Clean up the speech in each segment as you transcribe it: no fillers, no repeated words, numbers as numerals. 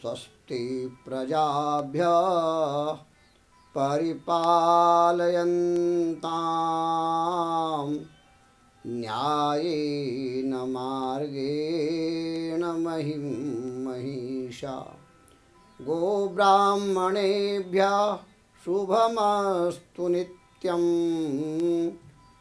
स्वस्ति प्रजाभ्यः परिपालयन्तां न्यायेन मार्गेण महिं महिषा। गोब्राह्मणेभ्यः शुभमस्तु नित्यं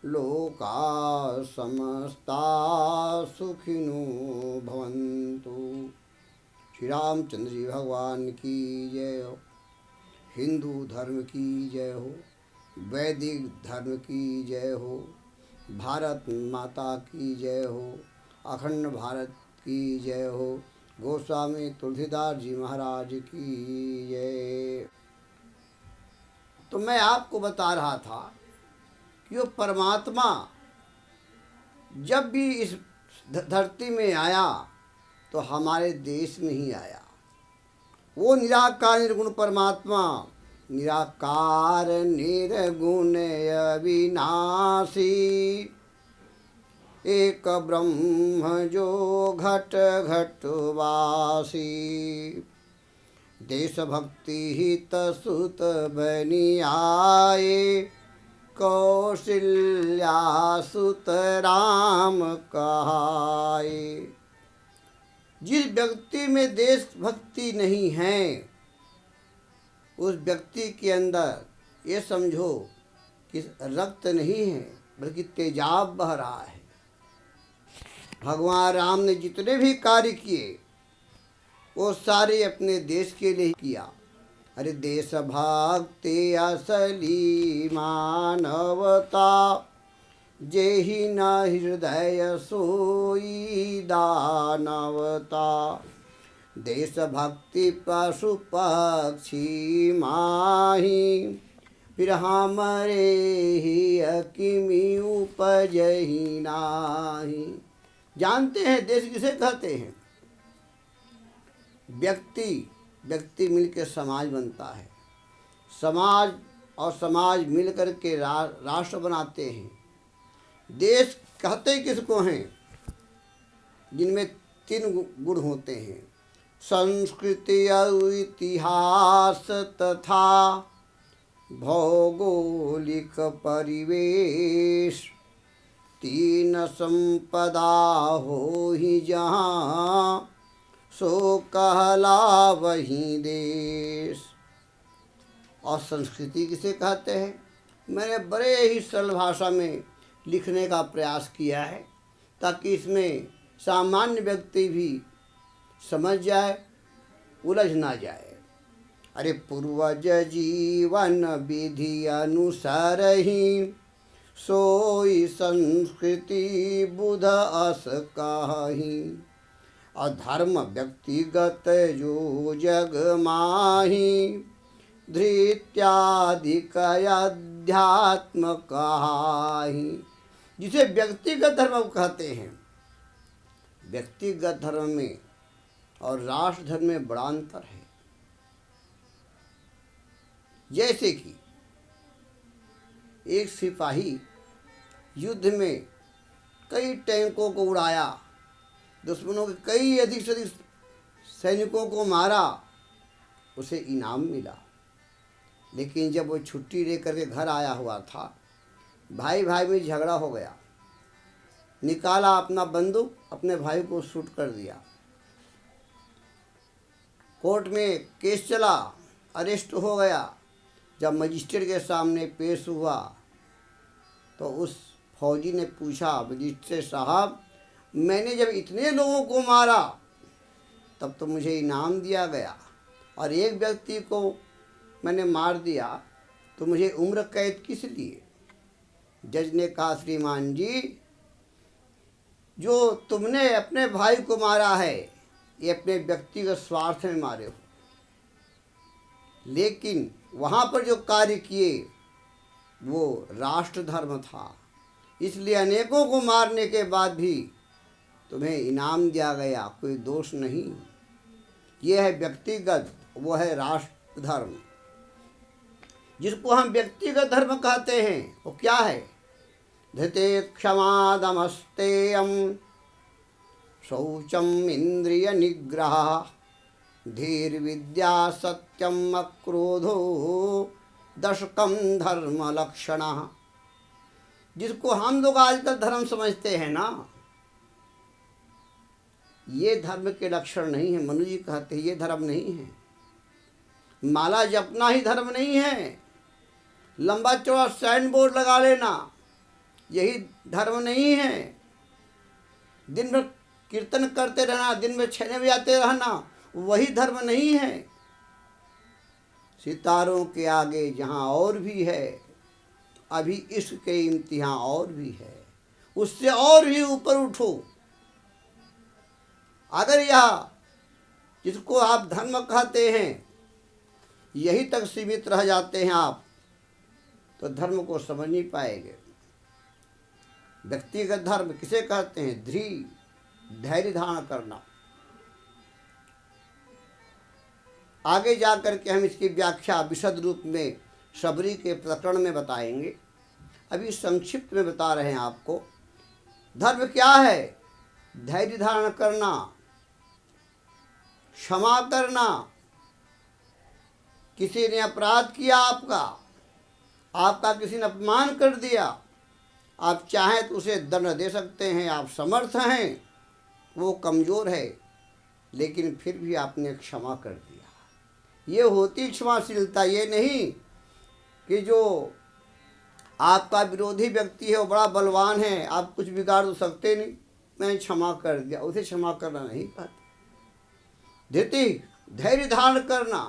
लोकाः समस्ताः सुखिनो भवन्तु। श्री रामचंद्र जी भगवान की जय हो। हिंदू धर्म की जय हो। वैदिक धर्म की जय हो। भारत माता की जय हो। अखंड भारत की जय हो। गोस्वामी तुलसीदास जी महाराज की जय। तो मैं आपको बता रहा था कि वो परमात्मा जब भी इस धरती में आया तो हमारे देश में ही आया। वो निराकार निर्गुण परमात्मा, निराकार निर्गुण अविनाशी, एक ब्रह्म जो घट घट वासी। देशभक्ति हित सुत बनी आए, कौशल्या सुत राम कहाए। जिस व्यक्ति में देशभक्ति नहीं है उस व्यक्ति के अंदर ये समझो कि रक्त नहीं है बल्कि तेजाब बह रहा है। भगवान राम ने जितने भी कार्य किए वो सारे अपने देश के लिए किया। अरे देश भक्ति असली मानवता, जेहि न हृदय सोई दानवता। देशभक्ति पशु पक्षी माही, फिर हमरे ही अकिमी उपजही नाही। जानते हैं देश किसे कहते हैं? व्यक्ति मिलकर समाज बनता है। समाज और समाज मिलकर के राष्ट्र बनाते हैं। देश कहते किसको हैं? जिनमें 3 गुण होते हैं, संस्कृति और इतिहास तथा भौगोलिक परिवेश। 3 संपदा हो ही जहाँ, सो कहला वही देश। और संस्कृति किसे कहते हैं? मैंने बड़े ही सरल भाषा में लिखने का प्रयास किया है ताकि इसमें सामान्य व्यक्ति भी समझ जाए, उलझ ना जाए। अरे पूर्वज जीवन विधि अनुसार ही, सोई संस्कृति बुध अस कही। अधर्म व्यक्तिगत जो जग माही, धृत्याधिक अध्यात्म कहाही। जिसे व्यक्तिगत धर्म कहते हैं। व्यक्तिगत धर्म में और राष्ट्र धर्म में बड़ा अंतर है। जैसे कि एक सिपाही युद्ध में कई टैंकों को उड़ाया, दुश्मनों के कई अधिक से अधिक सैनिकों को मारा, उसे इनाम मिला। लेकिन जब वो छुट्टी लेकर के घर आया हुआ था, भाई भाई में झगड़ा हो गया। निकाला अपना बंदूक, अपने भाई को शूट कर दिया। कोर्ट में केस चला, अरेस्ट हो गया। जब मजिस्ट्रेट के सामने पेश हुआ तो उस फौजी ने पूछा, मजिस्ट्रेट साहब, मैंने जब इतने लोगों को मारा तब तो मुझे इनाम दिया गया, और एक व्यक्ति को मैंने मार दिया तो मुझे उम्र कैद किस लिए? जज ने कहा, श्रीमान जी, जो तुमने अपने भाई को मारा है ये अपने व्यक्तिगत स्वार्थ में मारे हो, लेकिन वहाँ पर जो कार्य किए वो राष्ट्र धर्म था, इसलिए अनेकों को मारने के बाद भी तुम्हें इनाम दिया गया, कोई दोष नहीं। ये है व्यक्तिगत, वो है राष्ट्र धर्म। जिसको हम व्यक्तिगत धर्म कहते हैं वो क्या है? धृते क्षमा दमस्तेयम, शौचम इंद्रिय निग्रह, धीर विद्या सत्यम अक्रोधो दशकम धर्म लक्षण। जिसको हम लोग आजकल धर्म समझते हैं ना, ये धर्म के लक्षण नहीं है। मनु जी कहते हैं ये धर्म नहीं है। माला जपना ही धर्म नहीं है। लंबा चौड़ा साइन बोर्ड लगा लेना यही धर्म नहीं है। दिन भर कीर्तन करते रहना, दिन में छेने बजाते रहना, वही धर्म नहीं है। सितारों के आगे जहाँ और भी है, अभी इश्क के इम्तिहान और भी है, उससे और भी ऊपर उठो। अगर यह जिसको आप धर्म कहते हैं यही तक सीमित रह जाते हैं आप, तो धर्म को समझ नहीं पाएंगे। व्यक्तिगत धर्म किसे कहते हैं? धैर्य धारण करना। आगे जाकर के हम इसकी व्याख्या विशद रूप में शबरी के प्रकरण में बताएंगे। अभी संक्षिप्त में बता रहे हैं आपको। धर्म क्या है? धैर्य धारण करना, क्षमा करना। किसी ने अपराध किया, आपका किसी ने अपमान कर दिया, आप चाहें तो उसे दंड दे सकते हैं, आप समर्थ हैं, वो कमज़ोर है, लेकिन फिर भी आपने क्षमा कर दिया। ये होती क्षमाशीलता। ये नहीं कि जो आपका विरोधी व्यक्ति है वो बड़ा बलवान है, आप कुछ बिगाड़ तो सकते नहीं, मैंने क्षमा कर दिया, उसे क्षमा करना नहीं कहते। धीरज, धैर्य धारण करना।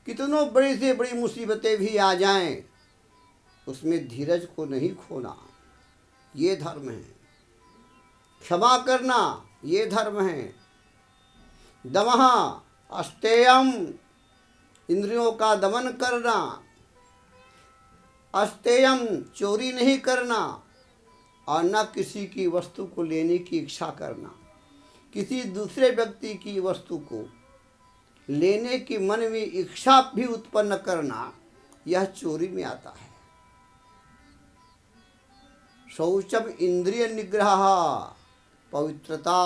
कितनों बड़ी से बड़ी मुसीबतें भी आ जाएं, उसमें धीरज को नहीं खोना, ये धर्म है। क्षमा करना, ये धर्म है। दमः अस्तेयम, इंद्रियों का दमन करना। अस्तेयम, चोरी नहीं करना, और न किसी की वस्तु को लेने की इच्छा करना। किसी दूसरे व्यक्ति की वस्तु को लेने की मन में इच्छा भी उत्पन्न करना, यह चोरी में आता है। शौचम इंद्रिय निग्रह, पवित्रता।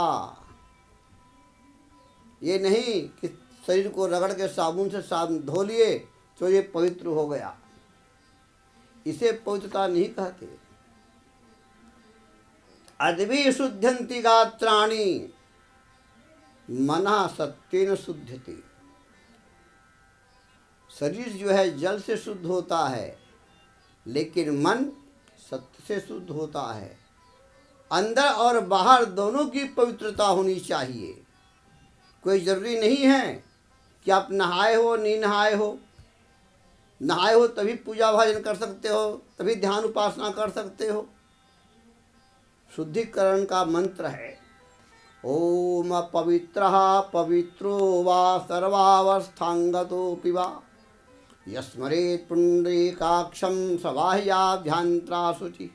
ये नहीं कि शरीर को रगड़ के साबुन से धो लिए तो ये पवित्र हो गया, इसे पवित्रता नहीं कहते। अद्भि शुद्धंति गात्राणि, मनः सत्येन शुद्धति। शरीर जो है जल से शुद्ध होता है, लेकिन मन सत्य से शुद्ध होता है। अंदर और बाहर दोनों की पवित्रता होनी चाहिए। कोई ज़रूरी नहीं है कि आप नहाए हो नहीं नहाए हो। नहाए हो तभी पूजा भाजन कर सकते हो, तभी ध्यान उपासना कर सकते हो। शुद्धिकरण का मंत्र है ओम पवित्रः पवित्रो वा सर्वावस्थांगतोऽपि वा यस्मरेत् पुण्डरीकाक्षं स बाह्याभ्यन्तरा शुचि।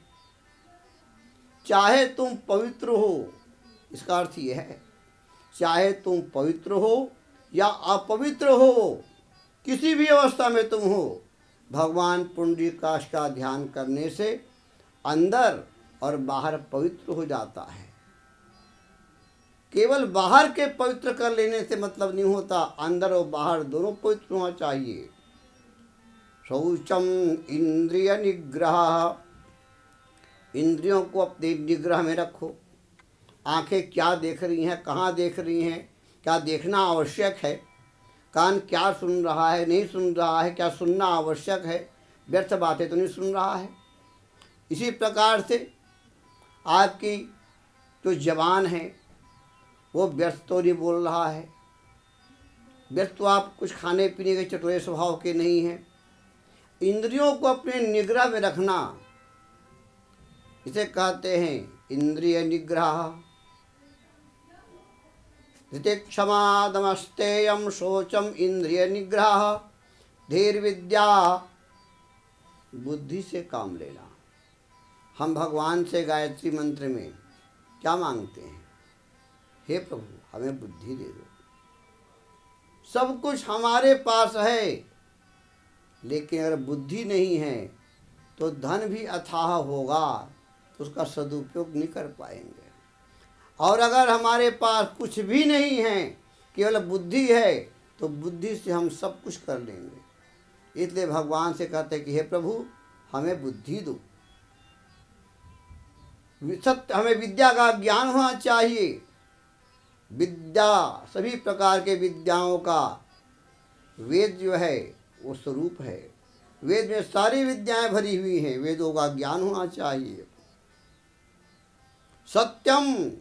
चाहे तुम पवित्र हो, इसका अर्थ यह है, चाहे तुम पवित्र हो या अपवित्र हो, किसी भी अवस्था में तुम हो, भगवान पुण्डरीकाक्ष का ध्यान करने से अंदर और बाहर पवित्र हो जाता है। केवल बाहर के पवित्र कर लेने से मतलब नहीं होता, अंदर और बाहर दोनों पवित्र होना चाहिए। शौचम इंद्रिय निग्रह, इंद्रियों को अपने निग्रह में रखो। आंखें क्या देख रही हैं, कहाँ देख रही हैं, क्या देखना आवश्यक है, कान क्या सुन रहा है नहीं सुन रहा है, क्या सुनना आवश्यक है, व्यर्थ बातें तो नहीं सुन रहा है। इसी प्रकार से आपकी जो जबान है वो व्यर्थ तो नहीं बोल रहा है। व्यर्थ तो आप कुछ खाने पीने के चटोरे स्वभाव के नहीं हैं। इंद्रियों को अपने निग्रह में रखना, इसे कहते हैं इंद्रिय निग्रह। क्षमा दमस्तेयम शोचम इंद्रिय निग्रह। धीर विद्या, बुद्धि से काम लेना। हम भगवान से गायत्री मंत्र में क्या मांगते हैं? हे प्रभु हमें बुद्धि दे दो। सब कुछ हमारे पास है, लेकिन अगर बुद्धि नहीं है तो धन भी अथाह होगा तो उसका सदुपयोग नहीं कर पाएंगे। और अगर हमारे पास कुछ भी नहीं है, केवल बुद्धि है, तो बुद्धि से हम सब कुछ कर लेंगे। इसलिए भगवान से कहते हैं कि हे प्रभु हमें बुद्धि दो, सत्य हमें विद्या का ज्ञान होना चाहिए। विद्या सभी प्रकार के विद्याओं का वेद जो है वो स्वरूप है। वेद में सारी विद्याएं भरी हुई हैं, वेदों का ज्ञान होना चाहिए। सत्यम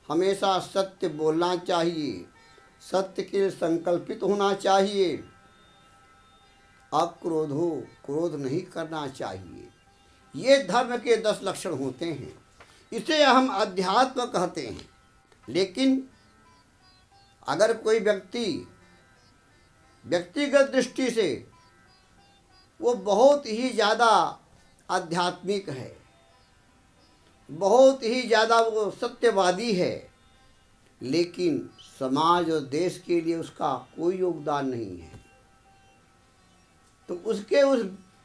हमेशा सत्य बोलना चाहिए, सत्य के लिए संकल्पित होना चाहिए। अक्रोधो क्रोध नहीं करना चाहिए। ये धर्म के 10 लक्षण होते हैं। इसे हम अध्यात्म कहते हैं। लेकिन अगर कोई व्यक्ति व्यक्तिगत दृष्टि से वो बहुत ही ज़्यादा आध्यात्मिक है, बहुत ही ज़्यादा वो सत्यवादी है, लेकिन समाज और देश के लिए उसका कोई योगदान नहीं है, तो उसके उस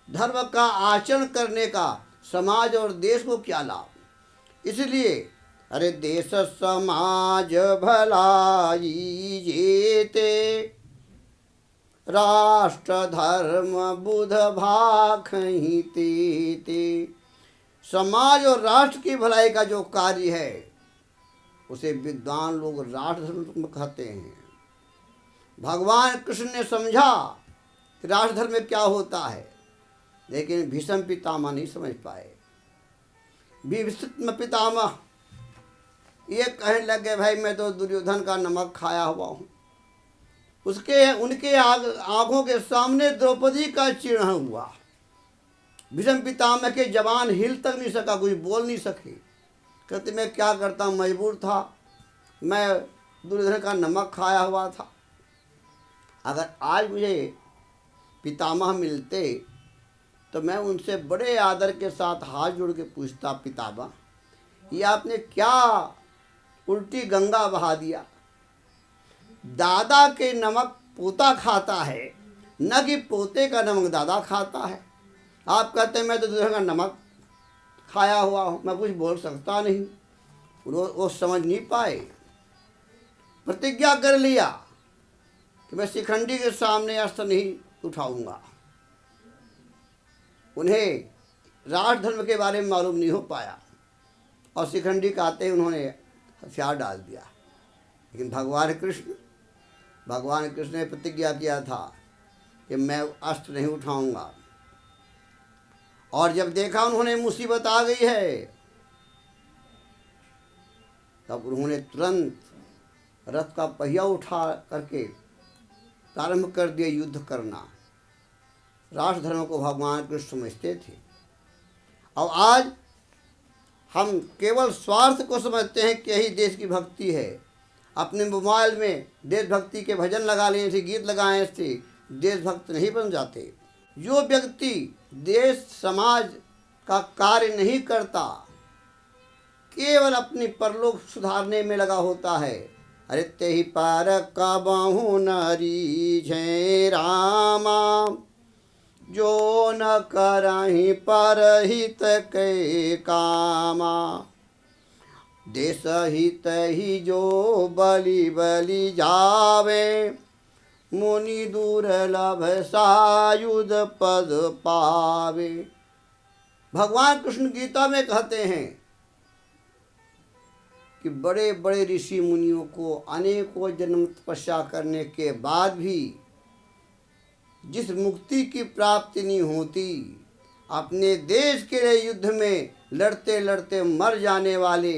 धर्म का आचरण करने का समाज और देश को क्या लाभ। इसलिए अरे देश समाज भलाई जेते, राष्ट्र धर्म बुध भाखहीं तेते। समाज और राष्ट्र की भलाई का जो कार्य है उसे विद्वान लोग राष्ट्र धर्म कहते हैं। भगवान कृष्ण ने समझा कि राष्ट्र धर्म में क्या होता है, लेकिन भीष्म पितामह नहीं समझ पाए। भीष्म पितामह ये कहने लगे भाई मैं तो दुर्योधन का नमक खाया हुआ हूँ। उनके आंखों के सामने द्रौपदी का चिन्ह हुआ। भीष्म पितामह के जवान हिल तक नहीं सका, कुछ बोल नहीं सके। कहते मैं क्या करता, मजबूर था, मैं दुर्योधन का नमक खाया हुआ था। अगर आज मुझे पितामह मिलते तो मैं उनसे बड़े आदर के साथ हाथ जोड़ के पूछता, पितामह ये आपने क्या उल्टी गंगा बहा दिया। दादा के नमक पोता खाता है, न कि पोते का नमक दादा खाता है। आप कहते हैं मैं तो दूसरे का नमक खाया हुआ हूँ, मैं कुछ बोल सकता नहीं। वो समझ नहीं पाए। प्रतिज्ञा कर लिया कि मैं शिखंडी के सामने अस्त्र नहीं उठाऊंगा। उन्हें राष्ट्र धर्म के बारे में मालूम नहीं हो पाया और शिखंडी का आते ही उन्होंने हथियार डाल दिया। लेकिन भगवान कृष्ण ने प्रतिज्ञा किया था कि मैं अस्त्र नहीं उठाऊंगा। और जब देखा उन्होंने मुसीबत आ गई है, तब उन्होंने तुरंत रथ का पहिया उठा करके प्रारंभ कर दिया युद्ध करना। राष्ट्र धर्म को भगवान कृष्ण समझते थे। और आज हम केवल स्वार्थ को समझते हैं कि यही देश की भक्ति है। अपने मोबाइल में देशभक्ति के भजन लगा लिए थे, गीत लगाए थे, देशभक्त नहीं बन जाते। जो व्यक्ति देश समाज का कार्य नहीं करता, केवल अपनी परलोक सुधारने में लगा होता है। अरे तेहि पार कबहु नरी झे रामा, जो न करहि परहित के कामा। देश हित ही जो बलि बलि जावे, मुनि दुर्लभ सायुध पद पावे। भगवान कृष्ण गीता में कहते हैं कि बड़े बड़े ऋषि मुनियों को अनेकों जन्म तपस्या करने के बाद भी जिस मुक्ति की प्राप्ति नहीं होती, अपने देश के लिए युद्ध में लड़ते लड़ते मर जाने वाले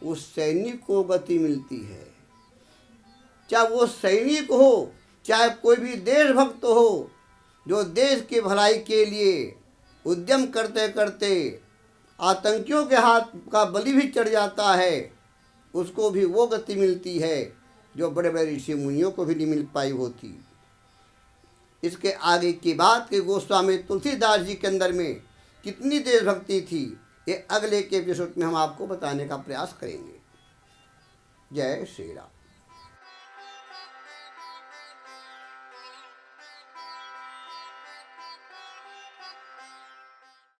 उस सैनिक को गति मिलती है। चाहे वो सैनिक हो, चाहे कोई भी देशभक्त हो, जो देश की भलाई के लिए उद्यम करते करते आतंकियों के हाथ का बलि भी चढ़ जाता है, उसको भी वो गति मिलती है जो बड़े बड़े ऋषि मुनियों को भी नहीं मिल पाई होती। इसके आगे की बात कि गोस्वामी तुलसीदास जी के अंदर में कितनी देशभक्ति थी, ये अगले के एपिसोड में हम आपको बताने का प्रयास करेंगे। जय श्री राम।